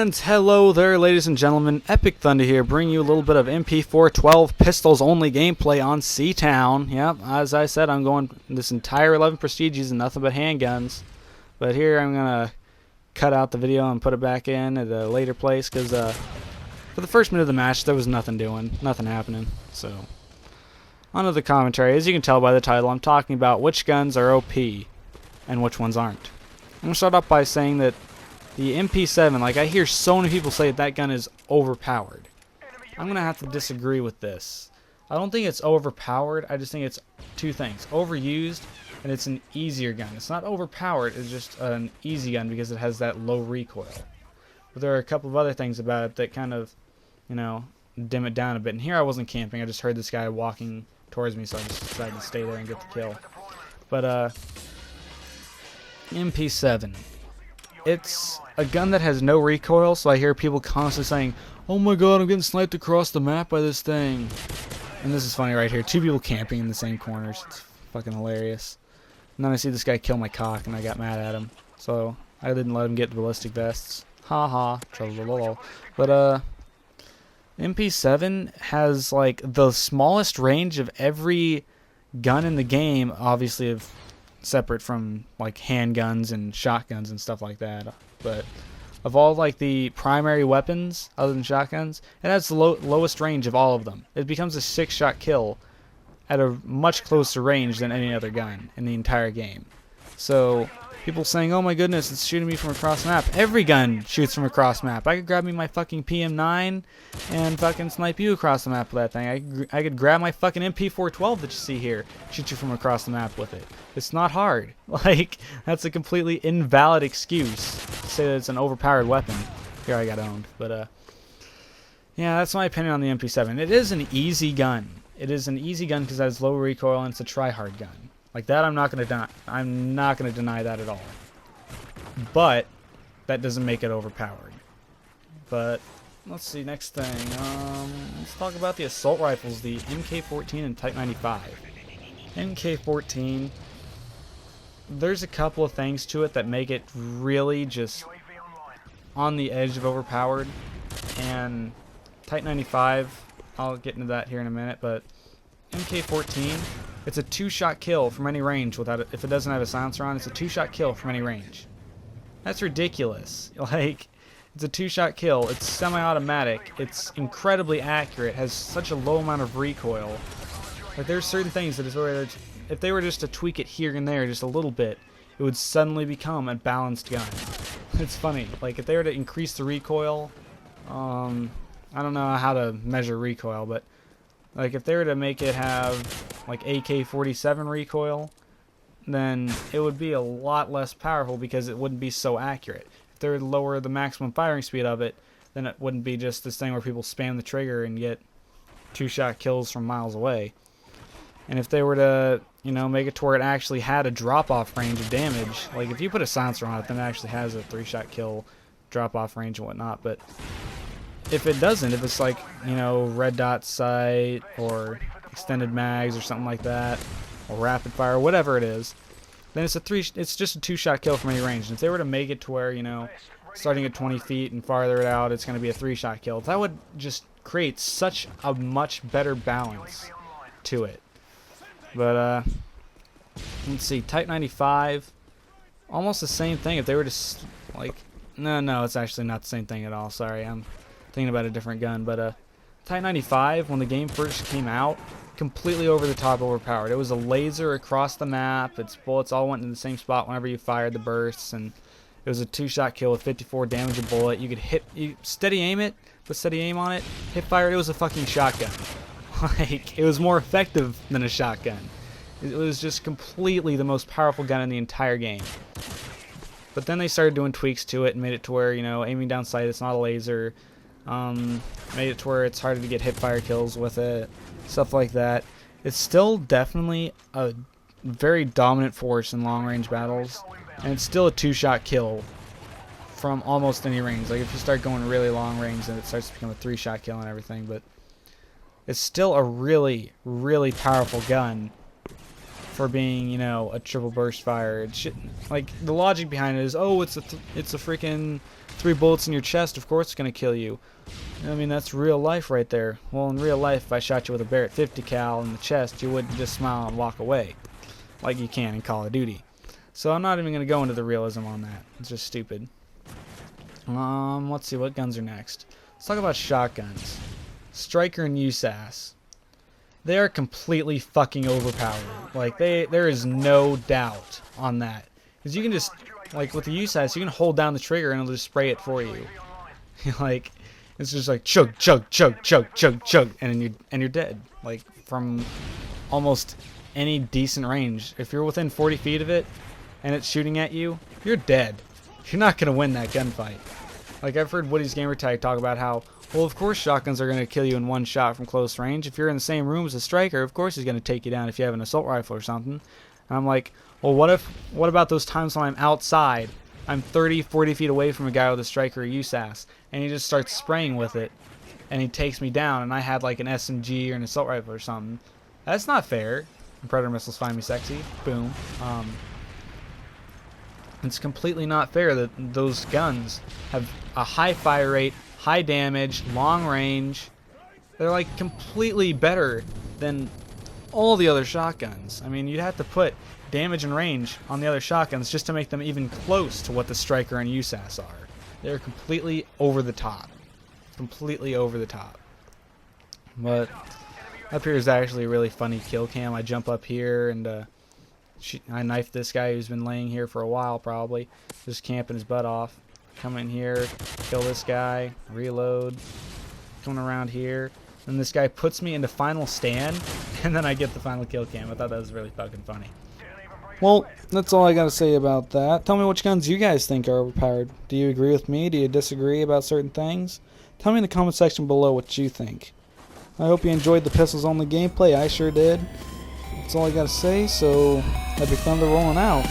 And hello there, ladies and gentlemen. Epic Thunder here, bringing you a little bit of MP412 pistols only gameplay on C-Town. Yep, as I said, I'm going this entire 11 prestiges and nothing but handguns. But here I'm gonna cut out the video and put it back in at a later place because for the first minute of the match there was nothing happening. So on to the commentary. As you can tell by the title, I'm talking about which guns are OP and which ones aren't. I'm gonna start off by saying that the MP7, like I hear so many people say that gun is overpowered. I'm going to have to disagree with this. I don't think it's overpowered, I just think it's two things. Overused, and it's an easier gun. It's not overpowered, it's just an easy gun because it has that low recoil. But there are a couple of other things about it that kind of, you know, dim it down a bit. And here I wasn't camping, I just heard this guy walking towards me, so I just decided to stay there and get the kill. But, MP7. It's a gun that has no recoil, so I hear people constantly saying, "Oh my god, I'm getting sniped across the map by this thing." And this is funny right here. Two people camping in the same corners. It's fucking hilarious. And then I see this guy kill my cock, and I got mad at him. So I didn't let him get the ballistic vests. Ha ha. But, MP7 has, like, the smallest range of every gun in the game, obviously, separate from like handguns and shotguns and stuff like that, but of all like the primary weapons other than shotguns, it has the lowest range of all of them. It becomes a 6-shot kill at a much closer range than any other gun in the entire game. So people saying, "Oh my goodness, it's shooting me from across the map." Every gun shoots from across the map. I could grab me my fucking PM9 and fucking snipe you across the map with that thing. I could grab my fucking MP412 that you see here, shoot you from across the map with it. It's not hard. Like, that's a completely invalid excuse to say that it's an overpowered weapon. Here I got owned. But, yeah, that's my opinion on the MP7. It is an easy gun. It is an easy gun because it has low recoil and it's a try-hard gun. Like that, I'm not gonna deny that at all. But that doesn't make it overpowered. But let's see, next thing. Let's talk about the assault rifles, the MK14 and Type 95. MK14. There's a couple of things to it that make it really just on the edge of overpowered. And Type 95, I'll get into that here in a minute. But MK14. It's a 2-shot kill from any range without it. If it doesn't have a silencer on, it's a 2-shot kill from any range. That's ridiculous. Like, it's a 2-shot kill. It's semi-automatic. It's incredibly accurate. Has such a low amount of recoil. Like, there's certain things that if they were just to tweak it here and there just a little bit, it would suddenly become a balanced gun. It's funny. Like, if they were to increase the recoil, I don't know how to measure recoil, but like if they were to make it have like AK-47 recoil, then it would be a lot less powerful because it wouldn't be so accurate. If they were to lower the maximum firing speed of it, then it wouldn't be just this thing where people spam the trigger and get 2-shot kills from miles away. And if they were to, you know, make it to where it actually had a drop-off range of damage, like if you put a silencer on it, then it actually has a 3-shot kill drop-off range and whatnot, but if it doesn't, if it's like, you know, red dot sight or extended mags or something like that, or rapid fire, whatever it is, then it's just a 2-shot kill from any range. And if they were to make it to where, you know, starting at 20 feet and farther it out, it's going to be a 3-shot kill, that would just create such a much better balance to it. But let's see, Type 95, almost the same thing. If they were to like, no, it's actually not the same thing at all. Sorry, I'm thinking about a different gun. But Type 95, when the game first came out, completely over the top overpowered. It was a laser across the map. Its bullets all went in the same spot whenever you fired the bursts, and it was a 2-shot kill with 54 damage a bullet. You could steady aim it, put steady aim on it, hip fire it. It was a fucking shotgun. Like, it was more effective than a shotgun. It was just completely the most powerful gun in the entire game. But then they started doing tweaks to it and made it to where, you know, aiming down sight, it's not a laser. Made it to where it's harder to get hip fire kills with it, stuff like that. It's still definitely a very dominant force in long range battles, and it's still a 2-shot kill from almost any range. Like if you start going really long range, then it starts to become a 3-shot kill and everything, but it's still a really, really powerful gun for being, you know, a triple burst fire. It should, like, the logic behind it is, oh, it's a freaking 3 bullets in your chest. Of course it's gonna kill you. I mean, that's real life right there. Well, in real life, if I shot you with a Barrett 50 cal in the chest, you wouldn't just smile and walk away, like you can in Call of Duty. So I'm not even gonna go into the realism on that. It's just stupid. Let's see what guns are next. Let's talk about shotguns. Striker and USAS. They are completely fucking overpowered. Like, there is no doubt on that. Because you can just, like, with the USAS, you can hold down the trigger and it'll just spray it for you. Like, it's just like chug, chug, chug, chug, chug, chug, and you're dead. Like, from almost any decent range. If you're within 40 feet of it and it's shooting at you, you're dead. You're not gonna win that gunfight. Like, I've heard Woody's Gamertag talk about how, well, of course shotguns are going to kill you in one shot from close range. If you're in the same room as a striker, of course he's going to take you down if you have an assault rifle or something. And I'm like, well, what about those times when I'm outside, I'm 30, 40 feet away from a guy with a striker or USAS, and he just starts spraying with it, and he takes me down, and I had like an SMG or an assault rifle or something. That's not fair. And Predator missiles find me sexy. Boom. It's completely not fair that those guns have a high fire rate, high damage, long range. They're like completely better than all the other shotguns. I mean, you'd have to put damage and range on the other shotguns just to make them even close to what the Striker and USAS are. They're completely over the top. Completely over the top. But up here is actually a really funny kill cam. I jump up here and I knifed this guy who's been laying here for a while, probably. Just camping his butt off. Come in here, kill this guy, reload. Coming around here. And this guy puts me into final stand, and then I get the final kill cam. I thought that was really fucking funny. Well, that's all I gotta say about that. Tell me which guns you guys think are overpowered. Do you agree with me? Do you disagree about certain things? Tell me in the comment section below what you think. I hope you enjoyed the pistols only gameplay. I sure did. That's all I gotta say, so Epic Thunder rolling out.